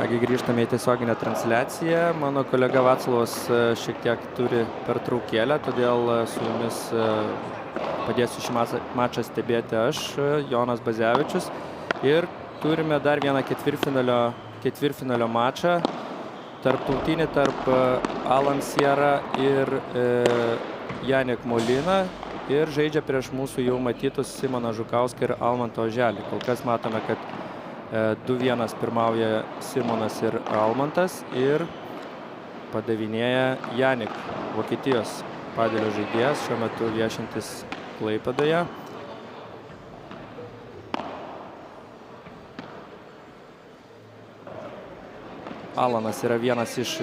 Kągi grįžtame į tiesioginę transliaciją. Mano kolega Vaclovas šiek tiek turi pertraukėlę, todėl su jumis padėsiu šį mačą stebėti aš, Jonas Bazevičius. Ir turime dar vieną ketvirtfinalio mačą. Tarptautinį tarp Alan Sierra ir Janik Molina. Ir žaidžia prieš mūsų jau matytus Simoną Žukauską ir Almantą Oželį. Kol kas matome, kad 2-1 pirmauja Simonas ir Almantas ir padavinėja Janik, Vokietijos padelio žaidėjas, šiuo metu viešintis Klaipėdoje. Alanas yra vienas iš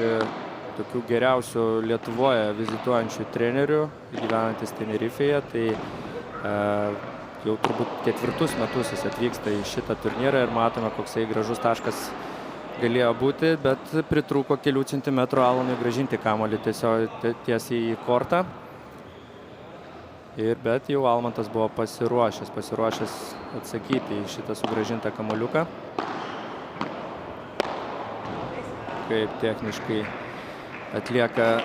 tokių geriausių Lietuvoje vizituojančių trenerių, gyvenantis Tenerifėje. Tai jau turbūt 4 metus jis atvyksta į šitą turnyrą ir matome, koksai gražus taškas galėjo būti, bet pritrūko kelių centimetrų Alanui grąžinti kamuolį tiesiai į kortą. Bet jau Almantas buvo pasiruošęs atsakyti į šitą sugrąžintą kamuoliuką. Kaip techniškai atlieka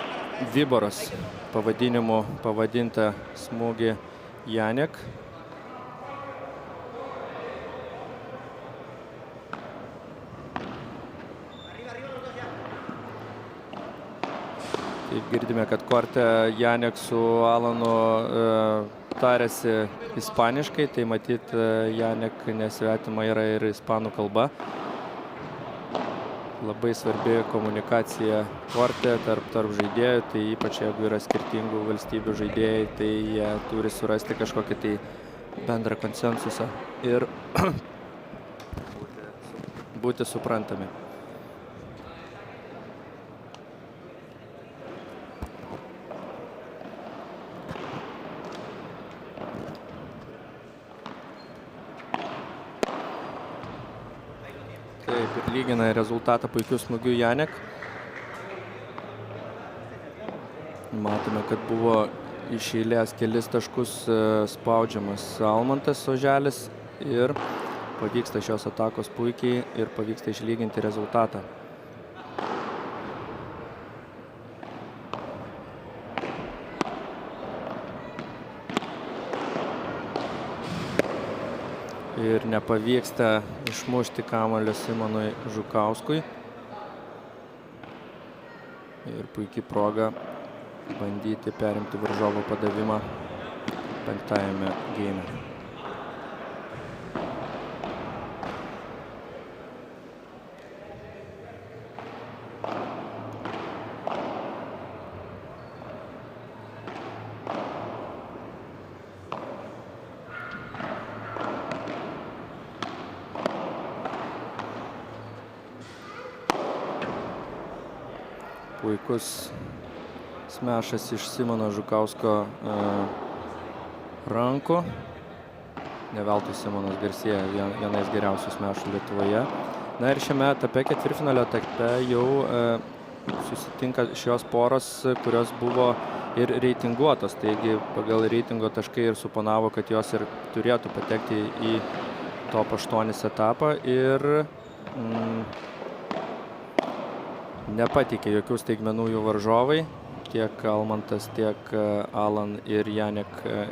Viboros pavadinimu pavadintą smūgį Janik. Taip girdime, kad korte Janik su Alanu tarėsi ispaniškai, tai matyt Janik nesvetima yra ir ispanų kalba. Labai svarbi komunikacija korte tarp žaidėjų, tai ypač jeigu yra skirtingų valstybių žaidėjai, tai jie turi surasti kažkokį tai bendrą konsensusą ir būti suprantami. Taip, ir lygina rezultatą puikiu smūgiu Janik. Matome, kad buvo iš eilės kelis taškus spaudžiamas Almantas Oželis ir pavyksta šios atakos puikiai ir pavyksta išlyginti rezultatą. Ir nepavyksta išmušti kamuolio Simonui Žukauskui. Ir puikiai proga bandyti perimti varžovo padavimą 5-ajame geime. Puikus smešas iš Simono Žukausko rankų. Ne veltui Simonas garsėja vienais geriausių smešų Lietuvoje. Na ir šiame etape, ketvirtfinalio etape, jau susitinka šios poros, kurios buvo ir reitinguotos. Taigi pagal reitingo taškai ir suponavo, kad jos ir turėtų patekti į top 8 etapą ir nepateikė jokių staigmenų jų varžovai. Tiek Almantas, tiek Alan ir Janik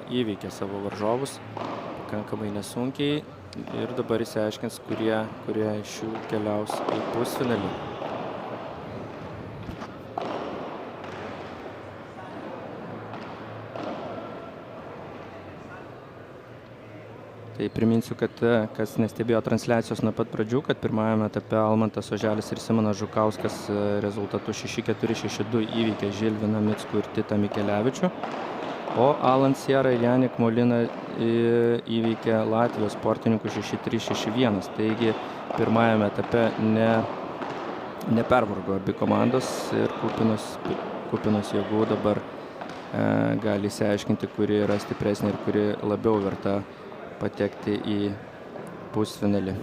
įveikė savo varžovus pakankamai nesunkiai. Ir dabar išsiaiškins, kurie iš jų keliaus į pusfinalį. Tai priminsiu, kad kas nestebėjo transliacijos nuo pat pradžių, kad pirmajame etape Almantas Oželis ir Simonas Žukauskas rezultatu 6-4, 6-2 įveikė Žilviną Mickų ir Titą Mikelevičių, o Alan Sierra ir Janik Molina įveikė Latvijos sportininkų 6-3, 6-1. Taigi pirmajame etape nepervargo abi komandos ir kupinos jėgų dabar gali išsiaiškinti, kuri yra stipresnė ir kuri labiau verta patekti į pusfinalį.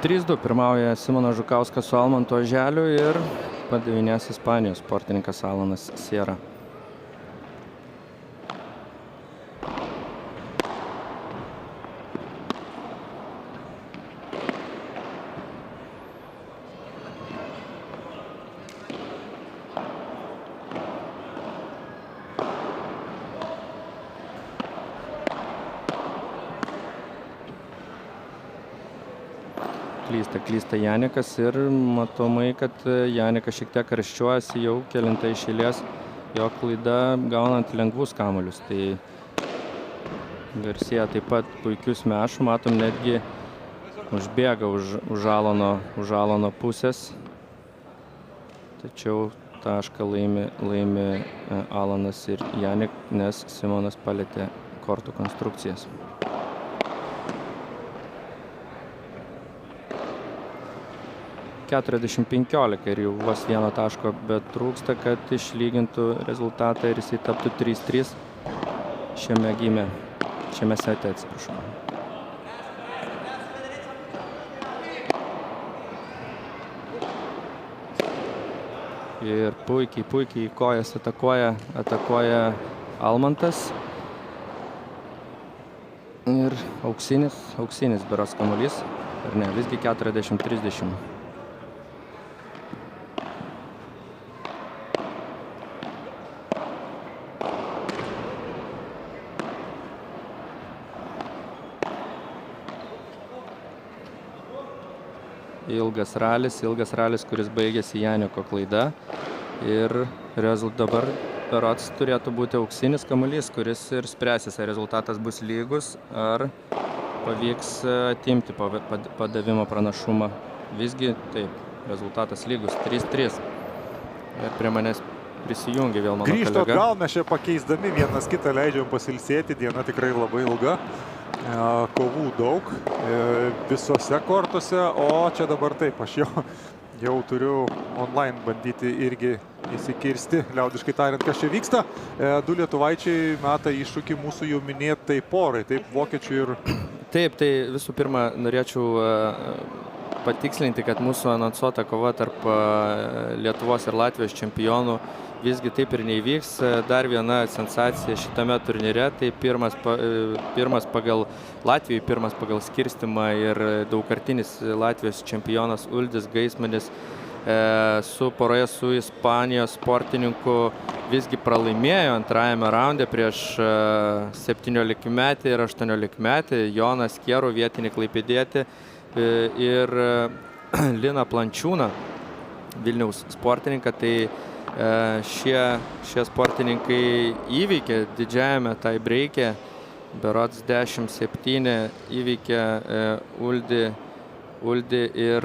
3-2 pirmauja Simonas Žukauskas su Almantu Oželiu ir padavinės Ispanijos sportininkas Alanas Sierra. Klysta Janikas ir matomai, kad Janikas šiek tiek karščiuojasi jau kelintą iš eilės jo klaida gaunant lengvus kamuolius. Tai Garsija taip pat puikius mešų, matom netgi užbėga už Alano pusės. Tačiau tašką laimi Alanas ir Janik, nes Simonas palietė kortų konstrukcijas. 40-15 ir jau vos vieno taško, bet trūksta, kad išlygintų rezultatą ir jisai taptų 3-3 šiame sete, atsiprašau. Ir puikiai kojas atakuoja Almantas. Ir auksinis berods kamuolys. Ar ne, visgi 40-30. Ilgas ralis, kuris baigėsi Janiko klaida. Ir dabar berods turėtų būti auksinis kamuolys, kuris ir spręsis, ar rezultatas bus lygus, ar pavyks atimti padavimo pranašumą. Visgi taip, rezultatas lygus, 3-3. Ir prie manęs prisijungia vėl mano kolega. Grįžto atgal, mes čia pakeisdami vienas kitą leidžiam pasilsėti, diena tikrai labai ilga. Kovų daug visose kortuose, o čia dabar taip, aš jau turiu online bandyti irgi įsikirsti, liaudiškai tariant, kas čia vyksta. Du lietuvaičiai meta iššūkį mūsų jau minėtai porai, taip, vokiečių ir... Taip, tai visų pirma norėčiau patikslinti, kad mūsų anonsuota kova tarp Lietuvos ir Latvijos čempionų visgi taip ir neįvyks. Dar viena sensacija šitame turnyre, tai pirmas pagal Latvijai, pirmas pagal skirstimą ir daugkartinis Latvijos čempionas Uldis Gaismanis poroje su Ispanijos sportininku visgi pralaimėjo antrajame raunde prieš 17-metį ir 18-metį Joną Skierų, vietinį klaipėdietį, ir Liną Plančiūną, Vilniaus sportininką. Tai šie sportininkai įveikė didžiajame tai breike, berods 10-7 įveikė Uldį ir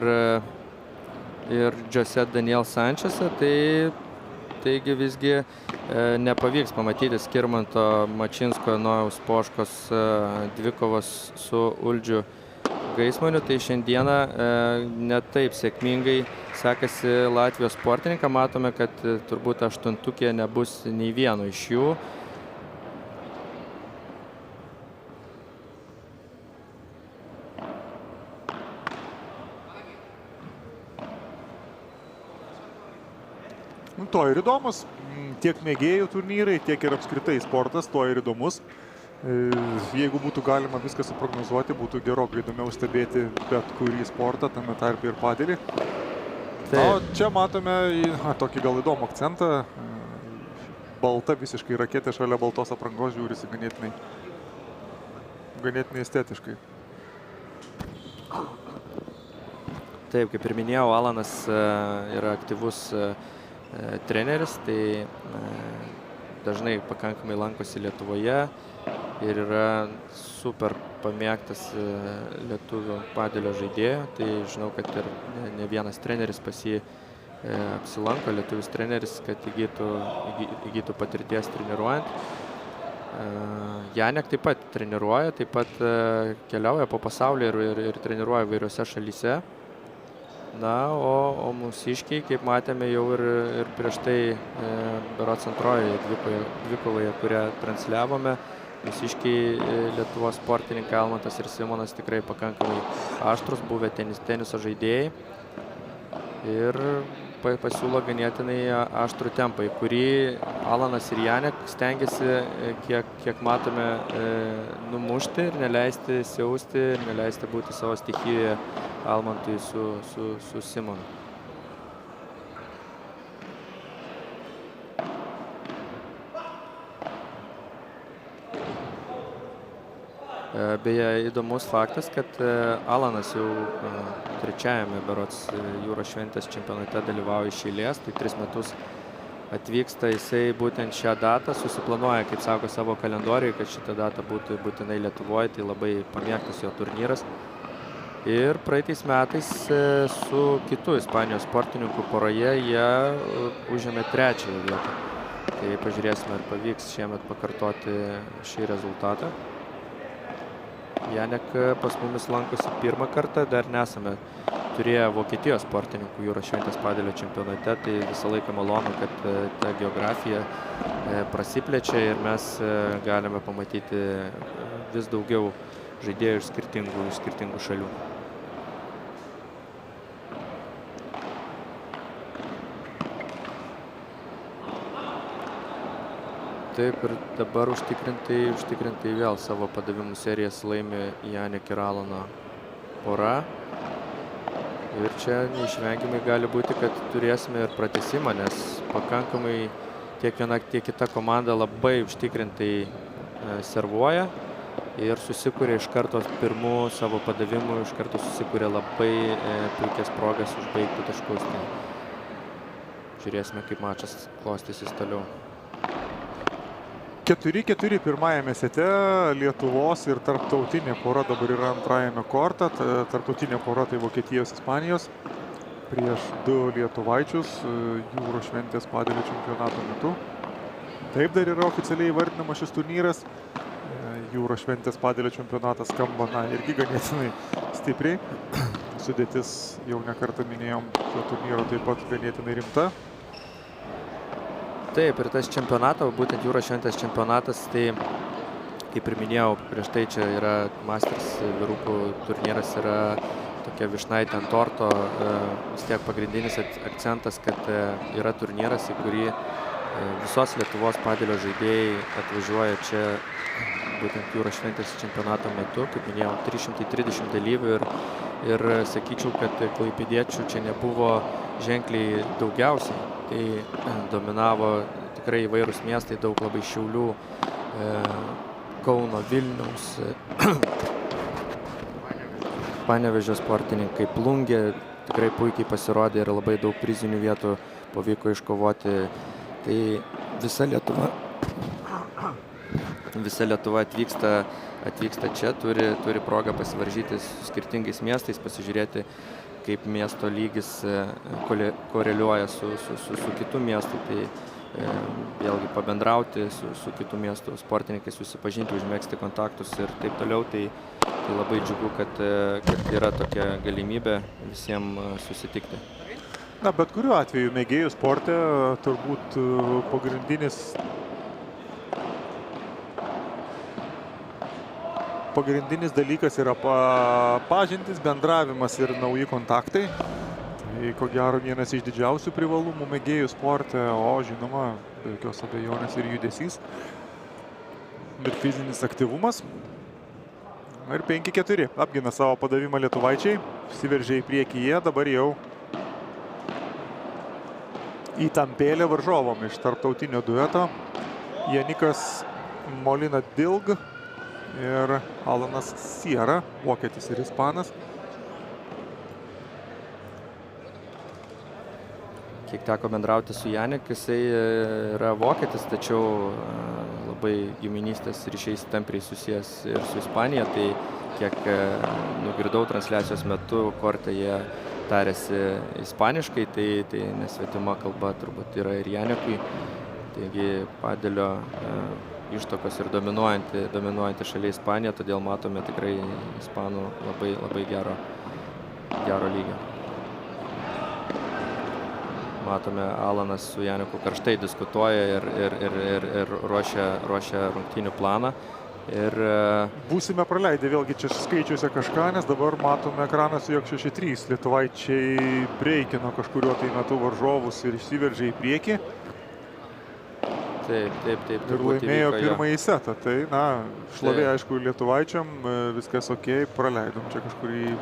Jose Daniel Sančesą. Taigi visgi nepavyks pamatyti Skirmanto Mačinsko, Nojaus Poškos dvikovos su Uldžiu Gaismaniu. Tai šiandieną netaip sėkmingai sekasi Latvijos sportininką. Matome, kad turbūt aštuntukė nebus nei vieno iš jų. To ir įdomus. Tiek mėgėjų turnyrai, tiek ir apskritai sportas, to ir įdomus. Jeigu būtų galima viską suprognozuoti, būtų gerokai įdomiau stebėti bet kurį sportą, tame tarpe ir padelį. O čia matome tokį gal įdomų akcentą. Balta visiškai raketė šalia baltos aprangos žiūrisi ganėtinai estetiškai. Taip, kaip ir minėjau, Alanas yra aktyvus treneris, tai dažnai pakankamai lankosi Lietuvoje ir yra super pamėgtas lietuvių padelio žaidėjo. Tai žinau, kad ir ne vienas treneris pas jį apsilanko, lietuvis treneris, kad įgytų patirties treniruojant. Janek taip pat treniruoja, taip pat keliauja po pasaulį ir treniruoja įvairiose šalyse. Na, o mūsiškiai, kaip matėme jau ir prieš tai berods antrojoje dvikovoje, kurią transliavome, Mūsiškiai Lietuvos sportininkai Almantas ir Simonas tikrai pakankamai aštrus, buvę teniso žaidėjai ir pasiūlo ganėtinai aštrų tempą, į kurį Alanas ir Janek stengiasi, kiek matome, numušti ir neleisti siausti, ir neleisti būti savo stichijoje Almantui su Simonu. Beje, įdomus faktas, kad Alanas jau trečiajame berods Jūros šventės čempionate dalyvauja iš eilės, tai 3 metus atvyksta jisai būtent šią datą, susiplanuoja, kaip sako, savo kalendoriui, kad šitą datą būtų būtinai Lietuvoje, tai labai pamėgtas jo turnyras. Ir praeitais metais su kitu Ispanijos sportininku poroje jie užėmė 3. vietą. Tai pažiūrėsime, ar pavyks šiemet pakartoti šį rezultatą. Janek pas mumis lankosi 1. kartą, dar nesame turėję Vokietijos sportininkų Jūros šventės padelio čempionate, tai visą laiką malonu, kad ta geografija prasiplečia ir mes galime pamatyti vis daugiau žaidėjų iš skirtingų šalių. Taip, ir dabar užtikrintai vėl savo padavimų serijas laimi Janek ir Alano pora. Ir čia neišvengiamai gali būti, kad turėsime ir pratęsimą, nes pakankamai tiek viena, tiek kita komanda labai užtikrintai servuoja ir susikuria iš karto pirmų savo padavimų, iš karto susikuria labai puikias progas užbaigti taškus. Tai žiūrėsime, kaip mačas klostysis toliau. 4-4 pirmajame sete, Lietuvos ir tarptautinė pora dabar yra antrajame korte. Tarptautinė pora tai Vokietijos, Ispanijos prieš 2 lietuvaičius Jūros šventės padelio čempionato metu. Taip dar yra oficialiai įvardinamas šis turnyras. Jūros šventės padelio čempionatas skamba irgi ganėtinai stipriai. Sudėtis, jau ne kartą minėjom, šio turnyro taip pat ganėtinai rimta. Taip, ir tas čempionatas, būtent Jūros šventės čempionatas, tai, kaip ir minėjau, prieš tai čia yra Masters vyrukų turnyras, yra tokia vyšnaitė ant torto, vis tiek pagrindinis akcentas, kad yra turnyras, į kurį visos Lietuvos padelio žaidėjai atvažiuoja čia būtent Jūros šventės čempionato metu, kaip minėjau, 330 dalyvių ir sakyčiau, kad klaipėdiečių čia nebuvo ženkliai daugiausiai. Tai dominavo tikrai įvairūs miestai, daug labai Šiaulių, Kauno, Vilniaus, Panevėžio sportininkai, Plungė tikrai puikiai pasirodė ir labai daug prizinių vietų pavyko iškovoti. Tai visa Lietuva atvyksta čia, turi progą pasivaržyti su skirtingais miestais, pasižiūrėti, kaip miesto lygis koreliuoja su kitų miestų, tai vėlgi pabendrauti su kitų miestų sportininkais, susipažinti, užmegzti kontaktus ir taip toliau. Tai labai džiugu, kad yra tokia galimybė visiems susitikti. Na, bet kuriuo atveju mėgėjų sporte turbūt pagrindinis dalykas yra pažintis, bendravimas ir nauji kontaktai. Tai ko gero vienas iš didžiausių privalumų mėgėjų sporte, o žinoma, be jokios abejonės ir judesys, ir fizinis aktyvumas. Ir 5-4 apgina savo padavimą lietuvaičiai, įsiveržė į priekį jie, dabar jau įtampėlė varžovom iš tarptautinio dueto. Janikas Molina Dilg ir Alanas Siera, vokietis ir ispanas. Kiek teko bendrauti su Janek, jisai yra vokietis, tačiau labai giminystės ryšiais tampriai susijęs ir su Ispanija. Tai kiek nugirdau transliacijos metu, korte jie tarėsi ispaniškai, tai nesvetima kalba turbūt yra ir Janekui. Taigi padelio ištakos ir dominuojanti šalia Ispanija, todėl matome tikrai ispanų labai gero lygio. Matome, Alanas su Janeku karštai diskutuoja ir ruošia rungtynių planą. Ir Būsime praleidę vėlgi čia skaičiuose kažką, nes dabar matome ekranuose, jog 6-3 lietuvaičiai breikino kažkurio tai metu varžovus ir išsiveržė į priekį. Taip. Ir laimėjo pirmąjį setą. Tai, na, šlovė, aišku, lietuvaičiam, viskas ok, praleidom čia kažkurį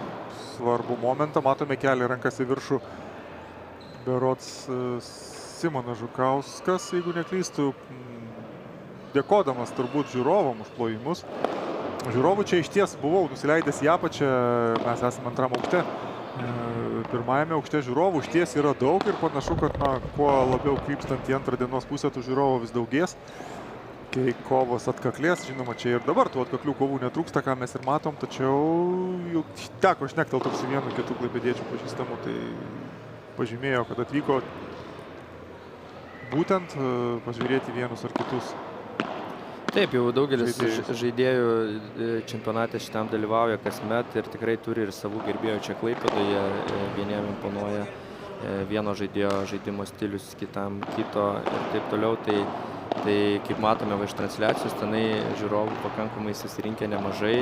svarbų momentą. Matome kelią rankas į viršų. Berods Simonas Žukauskas, jeigu neklystu, dėkodamas turbūt žiūrovam už plojimus. Žiūrovų čia iš ties buvau nusileidęs į apačią, mes esame antram aukšte. Pirmajame aukšte žiūrovų iš ties yra daug ir panašu, kad kuo labiau krypstant į antrą dienos pusę, tų žiūrovų vis daugės. Kai kovos atkaklės, žinoma, čia ir dabar tų atkaklių kovų netrūksta, ką mes ir matom, tačiau jau teko šnektelti su vienu kitų klaipėdiečių pažįstamų, tai pažymėjo, kad atvyko būtent pažiūrėti vienus ar kitus. Taip, jau daugelis žaidėjų čempionate šitam dalyvauja kasmet ir tikrai turi ir savų gerbėjų čia Klaipėdoje. Vieniem imponuoja vieno žaidėjo žaidimo stilius, kitam kito ir taip toliau. Tai kaip matome iš transliacijos, tenai žiūrovų pakankamai susirinkę nemažai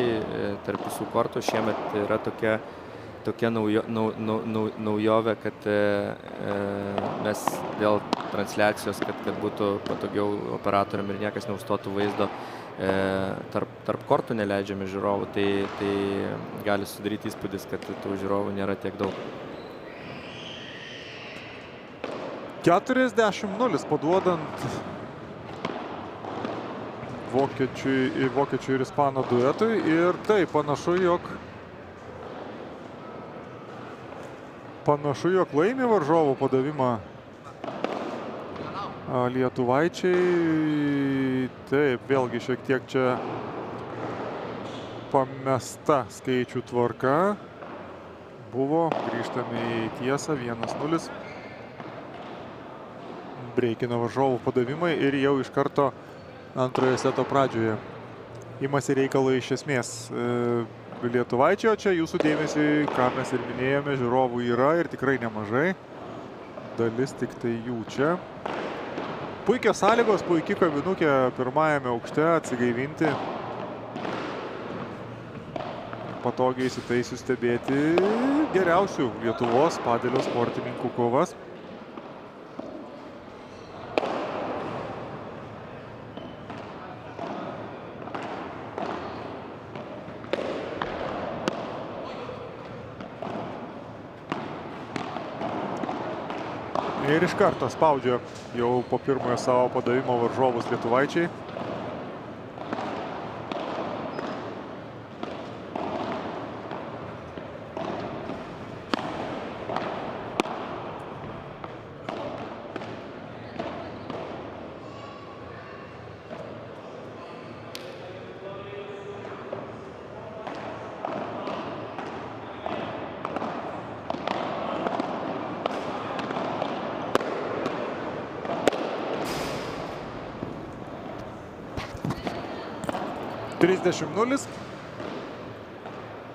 tarp visų kortų. Šiemet yra tokia naujovė, kad mes dėl transliacijos, kad būtų patogiau operatoriam ir niekas neužstotų vaizdo, tarp kortų neleidžiame žiūrovų, tai gali sudaryti įspūdis, kad tų žiūrovų nėra tiek daug. 40-0 paduodant vokiečių ir ispano duetui ir tai panašu, jog laimi varžovų padavimą lietuvaičiai. Taip, vėlgi šiek tiek čia pamesta skaičių tvarka. Buvo, grįžtame į tiesą, 1-0. Breikino varžovų padavimai ir jau iš karto antrojo seto pradžioje imasi reikalą iš esmės lietuvaičiai, o čia jūsų dėmesiui, ką mes ir minėjome, žiūrovų yra ir tikrai nemažai. Dalis tik tai jų čia. Puikios sąlygos, puikia kavinukė pirmajame aukšte atsigaivinti. Patogiai įsitaisiu stebėti geriausių Lietuvos padelio sportininkų kovas. Ir iš karto spaudžia jau po pirmojo savo padavimo varžovus lietuvaičiai.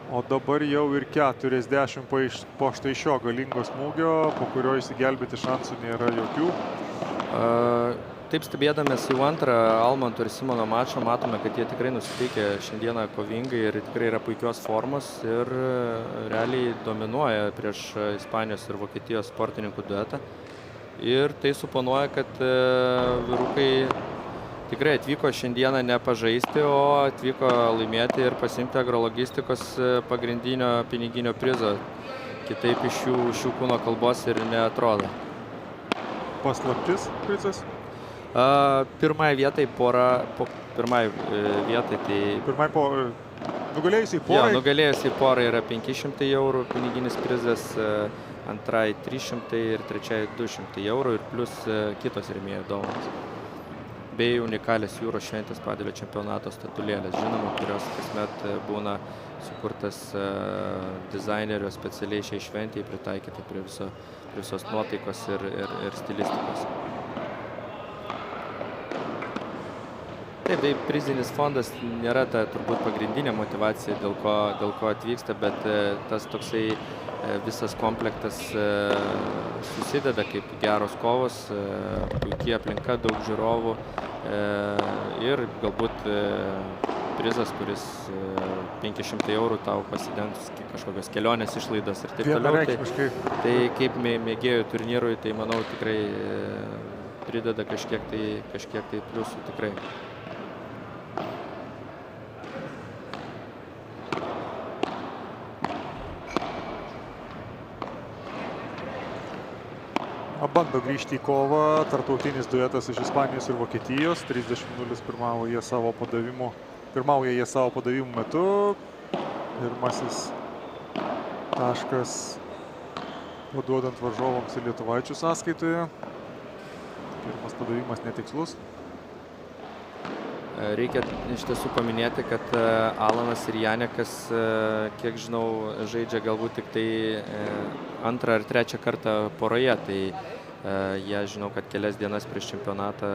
O dabar jau ir 40 po štai šio galingo smūgio, po kurio įsigelbėti šansų nėra jokių. Taip, stebėdamės jau antrą Almanto ir Simono mačą, matome, kad jie tikrai nusiteikę šiandieną kovingai ir tikrai yra puikios formos ir realiai dominuoja prieš Ispanijos ir Vokietijos sportininkų duetą. Ir tai suponuoja, kad vyrukai tikrai atvyko šiandieną ne pažaisti, o atvyko laimėti ir pasiimti agrologistikos pagrindinio piniginio prizo. Kitaip iš šių kūno kalbos ir neatrodo. Paslaptis prizas? Pirmai vietai nugalėjusiai porai? Jo, nugalėjusiai porai yra 500 eurų piniginis prizas, antrai 300 ir trečiai 200 eurų ir plus kitos rėmėjų dovanos. Bei unikalias jūros šventės padelio čempionato statulėlės, žinoma, kurios kasmet būna sukurtas dizainerio specialiai šiai šventėjai, pritaikyta prie visos nuotaikos ir stilistikos. Taip, tai prizinis fondas nėra ta turbūt pagrindinė motyvacija, dėl ko atvyksta, bet tas toksai visas komplektas susideda kaip geros kovos, puikiai aplinka, daug žiūrovų ir galbūt prizas, kuris 500 eurų tau pasidengs kažkokios kelionės išlaidas ir taip toliau. Vienareikšmiškai. Tai kaip mėgėjų turnyrui, tai manau tikrai prideda kažkiek tai pliusų tikrai. Bando grįžti į kovą tarptautinis duetas iš Ispanijos ir Vokietijos. 30-0 pirmauja jie savo padavimų metu. Pirmasis taškas paduodant varžovams ir lietuvaičių sąskaitoje. Pirmas padavimas netikslus. Reikia iš tiesų paminėti, kad Alanas ir Janekas, kiek žinau, žaidžia galbūt tik tai antrą ar trečią kartą poroje. Tai jie, žinau, kad kelias dienas prieš čempionatą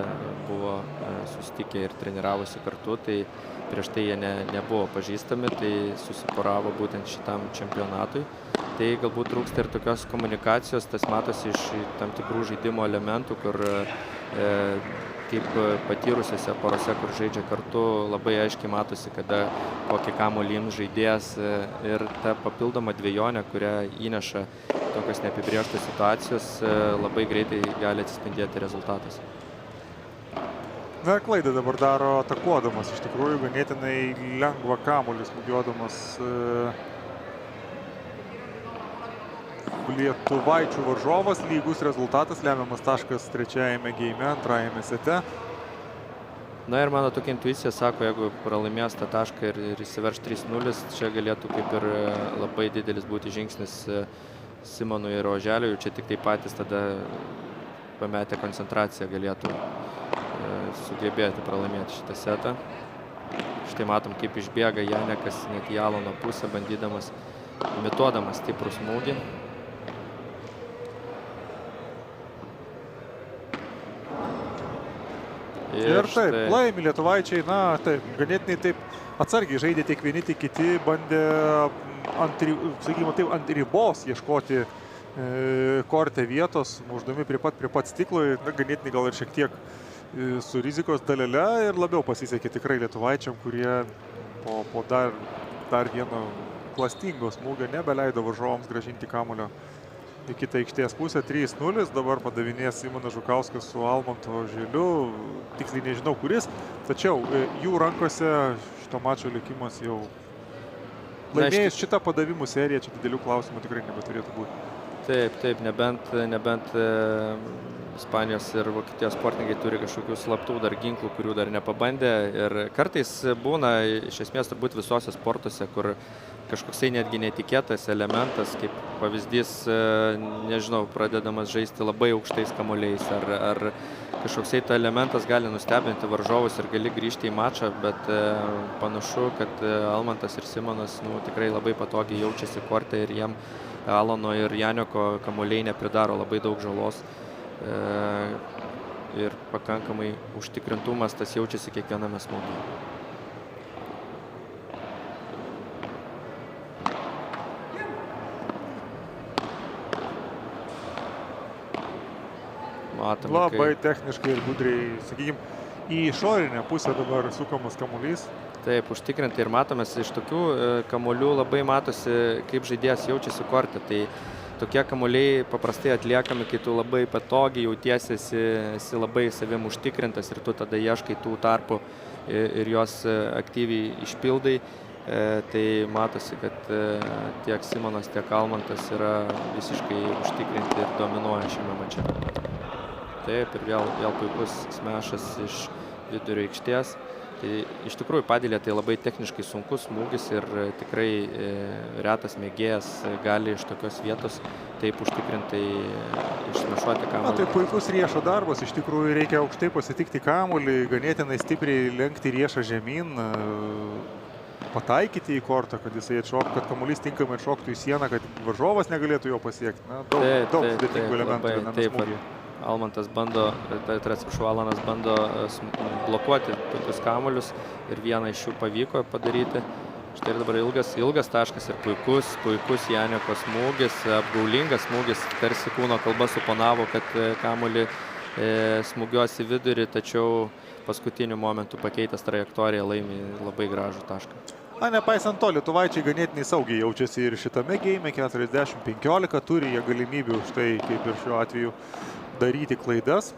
buvo susitikę ir treniravosi kartu. Tai prieš tai jie nebuvo pažįstami, tai susiporavo būtent šitam čempionatui. Tai galbūt trūksta ir tokios komunikacijos, tas matosi iš tam tikrų žaidimo elementų, kur kaip patyrusiose porose, kur žaidžia kartu, labai aiškiai matosi, kada kokį kamuolį ims žaidėjas, ir ta papildoma dvejonė, kurią įneša tokios neapibrėžtos situacijos, labai greitai gali atsispindėti rezultatas. Na, klaidą dabar daro atakuodamas, iš tikrųjų ganėtinai lengva kamuolį smūgiuodamas lietuvaičių varžovas. Lygus rezultatas, lemiamas taškas trečiajame geime, antrajame sete. Na ir mano tokia intuicija sako, jeigu pralaimės tą tašką ir įsiverš 3-0, čia galėtų kaip ir labai didelis būti žingsnis Simonui ir Oželiui. Čia tik tai patys tada pametę koncentraciją galėtų sugebėti pralaimėti šitą setą. Štai matom, kaip išbėga Janekas net į Alano pusę, bandydamas, imituodamas stiprų smūgį. Ir taip, laimi lietuvaičiai, na taip, ganėtinai taip atsargiai žaidė tiek vieni, tiek kiti, bandė ant ribos ieškoti korte vietos, muždami prie pat stiklo, na, ganėtinai gal ir šiek tiek su rizikos dalele, ir labiau pasisekė tikrai lietuvaičiam, kurie po dar vieno klastingo smūgio nebeleido varžovams grąžinti kamuolio į kitą aikštės pusę. 3-0, dabar padavinės Simonas Žukauskas su Almantu Oželiu, tiksliai nežinau kuris, tačiau jų rankose šito mačo likimas jau laimėjus šitą padavimų seriją, čia didelių klausimų tikrai nebeturėtų būti. Taip, nebent Ispanijos ir Vokietijos sportininkai turi kažkokių slaptų dar ginklų, kurių dar nepabandė, ir kartais būna, iš esmės turbūt visose sportuose, kur kažkoksai netgi netikėtas elementas, kaip pavyzdys, nežinau, pradedamas žaisti labai aukštais kamuoliais, ar kažkoksai ta elementas gali nustebinti varžovus ir gali grįžti į mačą, bet panašu, kad Almantas ir Simonas tikrai labai patogiai jaučiasi korte, ir jiem Alano ir Janeko kamuoliai nepridaro labai daug žalos, ir pakankamai užtikrintumas tas jaučiasi kiekviename smūgyje. Labai techniškai ir gudriai, sakykime, į išorinę pusę dabar sukamas kamuolys. Taip, užtikrinti, ir matomės iš tokių kamuolių labai matosi, kaip žaidėjas jaučiasi korte. Tai tokie kamuoliai paprastai atliekami, kai tu labai patogiai jautiesi, esi labai savim užtikrintas, ir tu tada ieškai tų tarpų ir juos aktyviai išpildai. Tai matosi, kad tiek Simonas, tiek Almantas yra visiškai užtikrinti ir dominuoja šiame mače. Taip, ir vėl puikus smešas iš vidurio aikštės. Tai iš tikrųjų Padilė tai labai techniškai sunkus smūgis, ir tikrai retas mėgėjas gali iš tokios vietos taip užtikrintai išsmešuoti kamuolį. Na, tai puikus riešo darbas, iš tikrųjų reikia aukštai pasitikti kamuolį, ganėtinai stipriai lenkti riešą žemyn, pataikyti į kortą, kad jisai atšoktų, kad kamuolys tinkamai atšoktų į sieną, kad varžovas negalėtų jo pasiekti. Na, daug sudėtingų elementų viename smūgyje. Almantas bando, Alanas bando blokuoti tokius kamuolius, ir vieną iš jų pavyko padaryti. Štai ir dabar ilgas taškas ir puikus Janeko smūgis, apgaulingas smūgis, tarsi kūno kalba suponavo, kad kamuolį smūgiuos į vidurį, tačiau paskutiniu momentu pakeitęs trajektoriją laimi labai gražų tašką. Nepaisant to, lietuvaičiai ganėtinai saugiai jaučiasi ir šitame geime, 40-15, turi jie galimybių už tai, kaip ir šiuo atveju, daryti klaidas.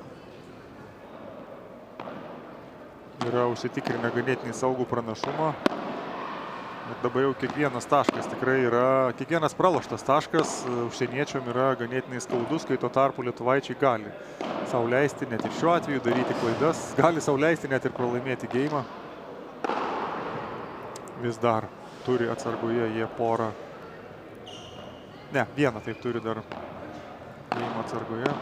Yra užsitikrinę ganėtinai saugų pranašumą. Ir dabar jau kiekvienas taškas tikrai yra, kiekvienas praloštas taškas užsieniečiam yra ganėtinai skaudus, kai tuo tarpu lietuvaičiai gali sau leisti net ir šiuo atveju daryti klaidas, gali sau leisti net ir pralaimėti geimą. Vis dar turi atsargoje jie porą. Ne, vieną taip turi dar geimą atsargoje.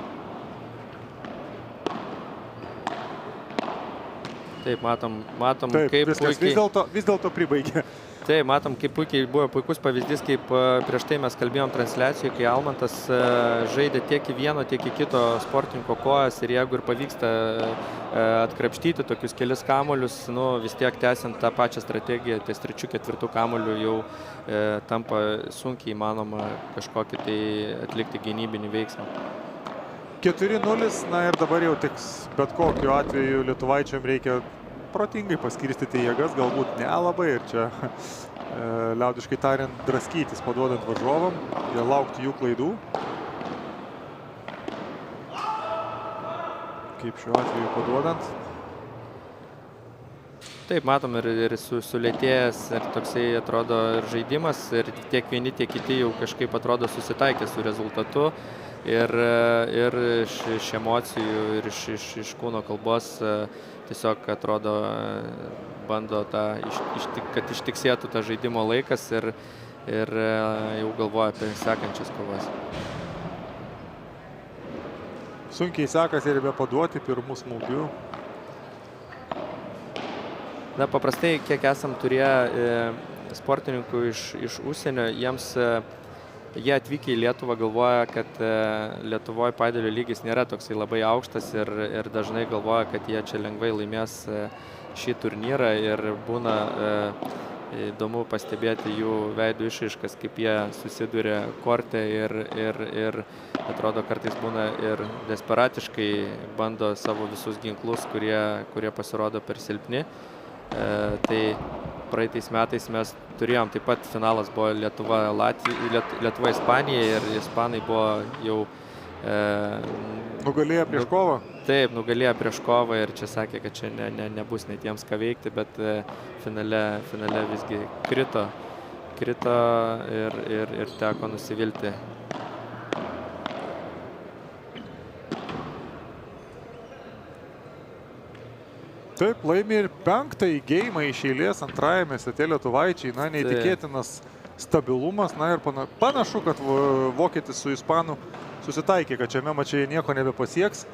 Taip, matom taip, kaip viskas, puikiai... vis dėlto pribaigė. Taip, matom, kaip puikiai buvo puikus pavyzdys, kaip prieš tai mes kalbėjom transliacijoje, kai Almantas žaidė tiek į vieno, tiek į kito sportininko kojas ir jeigu ir pavyksta atkrapštyti tokius kelis kamuolius, vis tiek tęsiant tą pačią strategiją, ties 3-4 kamuolių jau tampa sunkiai įmanoma kažkokį tai atlikti gynybinį veiksmą. 4-0, ir dabar jau tiks bet kokiu atveju lietuvaičiam reikia protingai paskirstyti jėgas, galbūt nelabai ir čia liaudiškai tariant draskytis, paduodant varžovam ir laukti jų klaidų. Kaip šiuo atveju paduodant. Taip, matom ir sulėtėjęs ir toksai atrodo ir žaidimas ir tiek vieni, tiek kiti jau kažkaip atrodo susitaikė su rezultatu. Ir iš emocijų ir iš kūno kalbos tiesiog atrodo bando kad ištiksėtų tą žaidimo laikas ir jau galvoja apie sekančias kovas. Sunkiai sekasi ir be paduoti pirmų smūgių. Paprastai, kiek esam turėję sportininkų iš užsienio, jie atvykę į Lietuvą galvoja, kad Lietuvoje padelio lygis nėra toksai labai aukštas ir dažnai galvoja, kad jie čia lengvai laimės šį turnyrą ir būna įdomu pastebėti jų veidų išraiškas, kaip jie susiduria korte ir atrodo kartais būna ir desperatiškai bando savo visus ginklus, kurie pasirodo per silpni. Tai praeitais metais mes turėjom, taip pat finalas buvo Lietuva Ispanija ir ispanai buvo jau... Nugalėjo prieš kovą? Taip, nugalėjo prieš kovą ir čia sakė, kad čia nebus net jiems ką veikti, bet finale visgi krito ir teko nusivilti. Taip, laimi ir 5. geimą iš eilės antrajame sete lietuvaičiai. Neįtikėtinas stabilumas. Ir panašu, kad vokietis su ispanu susitaikė, kad šiame mače nieko nebepasieks.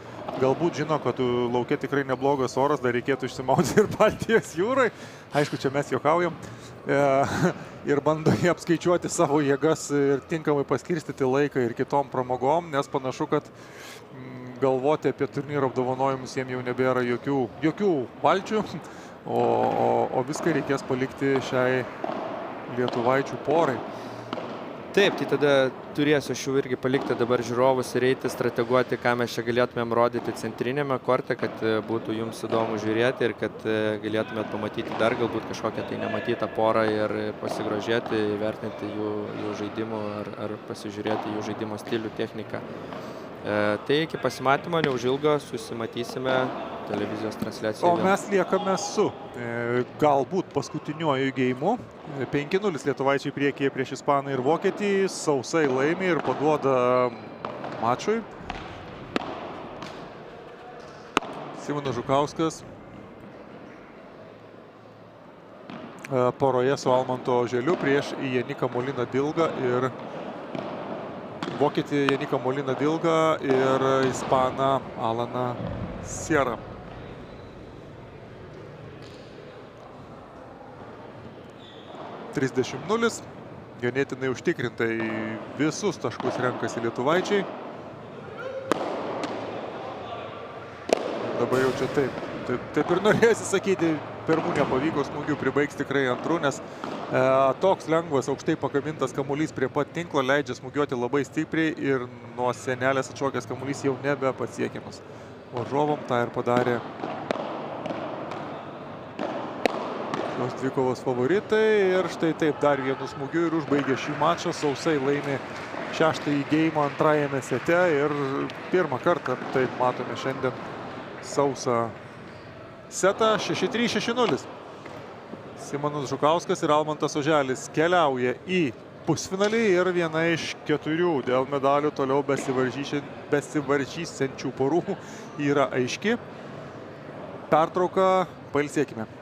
Galbūt žino, kad lauke tikrai neblogas oras, dar reikėtų išsimauti ir Baltijos jūrai. Aišku, čia mes juokaujam. Ir bando jie apskaičiuoti savo jėgas ir tinkamai paskirstyti laiką ir kitom pramogom, nes panašu, kad galvoti apie turnyro apdovanojimus jiems jau nebėra jokių valčių, o viską reikės palikti šiai lietuvaičių porai. Taip, tai tada turėsiu aš jau irgi palikti dabar žiūrovus ir eiti strateguoti, ką mes čia galėtumėm rodyti centrinėme korte, kad būtų jums įdomu žiūrėti ir kad galėtumėt pamatyti dar galbūt kažkokią tai nematytą porą ir pasigrožėti, įvertinti jų žaidimų ar pasižiūrėti jų žaidimo stilių, techniką. Tai iki pasimatymo neužilgo susimatysime televizijos transliacijoje. O mes liekame su galbūt paskutiniuoju geimu. 5-0 lietuvaičiai priekyje prieš ispaną ir vokietį. Sausai laimi ir paduoda mačui. Simonas Žukauskas poroje su Almanto Oželiu prieš Janiką Moliną Dilgą ir vokietį Janiką Moliną Dilgą ir ispaną Alaną Sierą. $30. Ganėtinai užtikrintai visus taškus renkasi lietuvaičiai. Dabar jau čia taip ir norėsi sakyti, pirmų nepavyko smūgių, pribaigs tikrai antrų, nes toks lengvas aukštai pakabintas kamuolys prie pat tinklo leidžia smūgiuoti labai stipriai ir nuo sienelės atšokęs kamuolys jau nebepasiekiamas. varžovam, tą ir padarė šios dvikovos favoritai. Ir štai taip, dar vienu smūgiu ir užbaigė šį mačą. Sausai laimi 6-ąjį geimą antrajame sete ir pirmą kartą, taip matome šiandien, sausą setą 6-3, 6-0. Simonas Žukauskas ir Almantas Oželis keliauja į pusfinalį ir viena iš 4 dėl medalių toliau besivaržysiančių porų yra aiški. Pertrauka, pailsėkime.